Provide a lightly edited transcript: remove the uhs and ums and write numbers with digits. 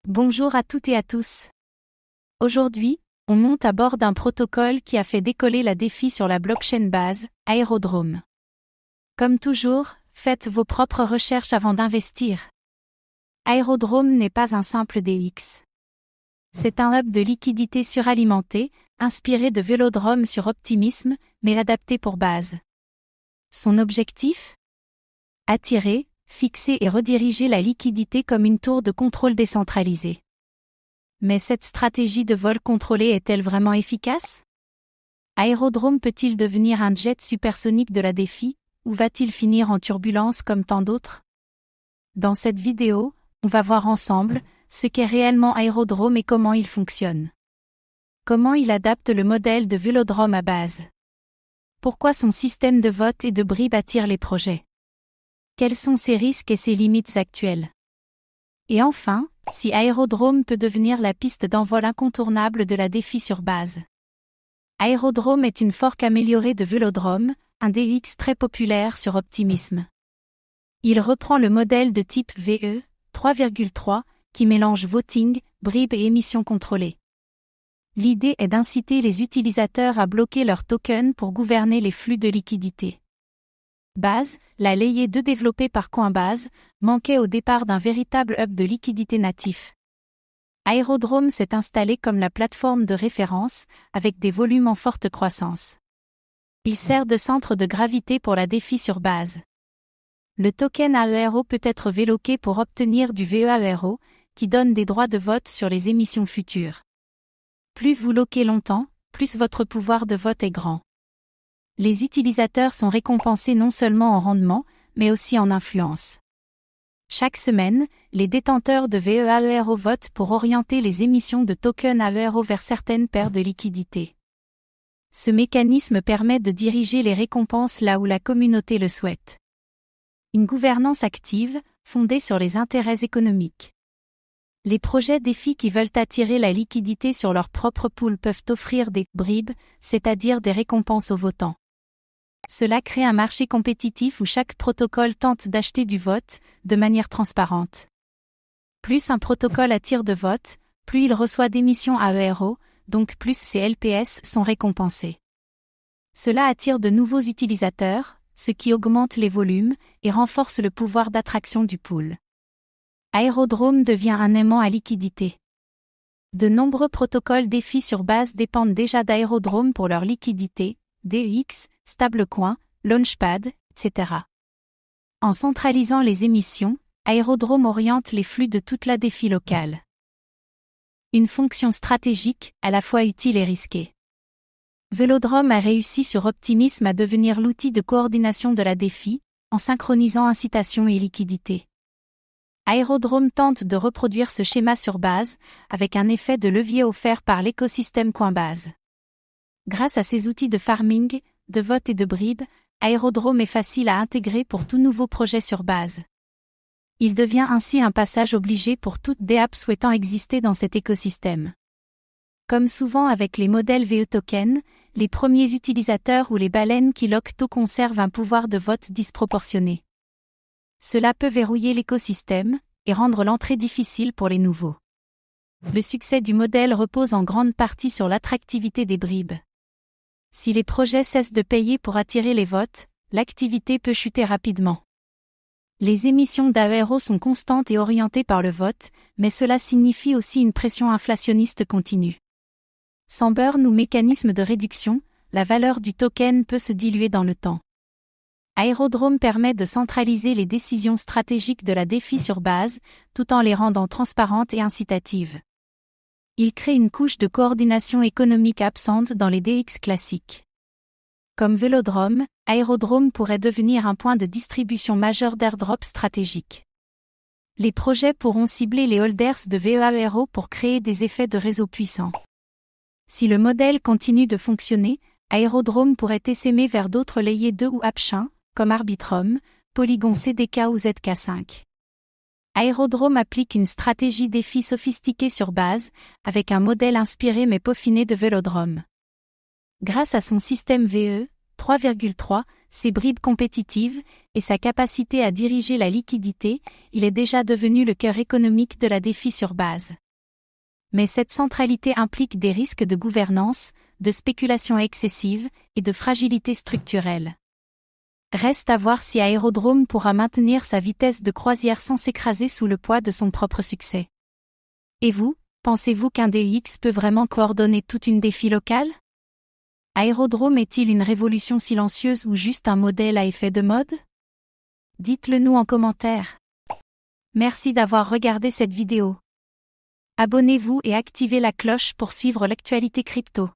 Bonjour à toutes et à tous. Aujourd'hui, on monte à bord d'un protocole qui a fait décoller la défi sur la blockchain Base, Aerodrome. Comme toujours, faites vos propres recherches avant d'investir. Aerodrome n'est pas un simple DEX. C'est un hub de liquidité suralimenté, inspiré de Vélodrome sur Optimism, mais adapté pour Base. Son objectif ? Attirer, fixer et rediriger la liquidité comme une tour de contrôle décentralisée. Mais cette stratégie de vol contrôlé est-elle vraiment efficace ? Aerodrome peut-il devenir un jet supersonique de la défi, ou va-t-il finir en turbulence comme tant d'autres ? Dans cette vidéo, on va voir ensemble ce qu'est réellement Aerodrome et comment il fonctionne. Comment il adapte le modèle de Vélodrome à Base. Pourquoi son système de vote et de bribes attire les projets. Quels sont ses risques et ses limites actuelles? Et enfin, si Aerodrome peut devenir la piste d'envol incontournable de la défi sur Base. Aerodrome est une fork améliorée de Vélodrome, un DEX très populaire sur Optimism. Il reprend le modèle de type VE 3.3 qui mélange voting, bribes et émissions contrôlées. L'idée est d'inciter les utilisateurs à bloquer leurs tokens pour gouverner les flux de liquidité. Base, la layer 2 développée par Coinbase, manquait au départ d'un véritable hub de liquidité natif. Aerodrome s'est installé comme la plateforme de référence, avec des volumes en forte croissance. Il sert de centre de gravité pour la défi sur Base. Le token AERO peut être véloqué pour obtenir du VEAERO, qui donne des droits de vote sur les émissions futures. Plus vous loquez longtemps, plus votre pouvoir de vote est grand. Les utilisateurs sont récompensés non seulement en rendement, mais aussi en influence. Chaque semaine, les détenteurs de VEAERO votent pour orienter les émissions de tokens AERO vers certaines paires de liquidités. Ce mécanisme permet de diriger les récompenses là où la communauté le souhaite. Une gouvernance active, fondée sur les intérêts économiques. Les projets défis qui veulent attirer la liquidité sur leur propre pool peuvent offrir des bribes, c'est-à-dire des récompenses aux votants. Cela crée un marché compétitif où chaque protocole tente d'acheter du vote, de manière transparente. Plus un protocole attire de votes, plus il reçoit d'émissions AERO, donc plus ses LPS sont récompensés. Cela attire de nouveaux utilisateurs, ce qui augmente les volumes et renforce le pouvoir d'attraction du pool. Aerodrome devient un aimant à liquidité. De nombreux protocoles défis sur Base dépendent déjà d'Aerodrome pour leur liquidité, DEX, stablecoin, launchpad, etc. En centralisant les émissions, Aerodrome oriente les flux de toute la défi locale. Une fonction stratégique, à la fois utile et risquée. Vélodrome a réussi sur Optimism à devenir l'outil de coordination de la défi, en synchronisant incitation et liquidité. Aerodrome tente de reproduire ce schéma sur Base, avec un effet de levier offert par l'écosystème Coinbase. Grâce à ses outils de farming, de vote et de bribes, Aerodrome est facile à intégrer pour tout nouveau projet sur Base. Il devient ainsi un passage obligé pour toute DApp souhaitant exister dans cet écosystème. Comme souvent avec les modèles VE Token, les premiers utilisateurs ou les baleines qui loquent tôt conservent un pouvoir de vote disproportionné. Cela peut verrouiller l'écosystème et rendre l'entrée difficile pour les nouveaux. Le succès du modèle repose en grande partie sur l'attractivité des bribes. Si les projets cessent de payer pour attirer les votes, l'activité peut chuter rapidement. Les émissions d'AERO sont constantes et orientées par le vote, mais cela signifie aussi une pression inflationniste continue. Sans burn ou mécanisme de réduction, la valeur du token peut se diluer dans le temps. Aerodrome permet de centraliser les décisions stratégiques de la défi sur Base, tout en les rendant transparentes et incitatives. Il crée une couche de coordination économique absente dans les DEX classiques. Comme Vélodrome, Aerodrome pourrait devenir un point de distribution majeur d'airdrop stratégiques. Les projets pourront cibler les holders de VEAERO pour créer des effets de réseau puissants. Si le modèle continue de fonctionner, Aerodrome pourrait essaimer vers d'autres layers 2 ou Appchain, comme Arbitrum, Polygon CDK ou ZK5. Aerodrome applique une stratégie défi sophistiquée sur Base, avec un modèle inspiré mais peaufiné de Vélodrome. Grâce à son système VE 3.3, ses bribes compétitives, et sa capacité à diriger la liquidité, il est déjà devenu le cœur économique de la défi sur base. Mais cette centralité implique des risques de gouvernance, de spéculation excessive, et de fragilité structurelle. Reste à voir si Aerodrome pourra maintenir sa vitesse de croisière sans s'écraser sous le poids de son propre succès. Et vous, pensez-vous qu'un DX peut vraiment coordonner toute une défi locale? Aerodrome est-il une révolution silencieuse ou juste un modèle à effet de mode? Dites-le nous en commentaire. Merci d'avoir regardé cette vidéo. Abonnez-vous et activez la cloche pour suivre l'actualité crypto.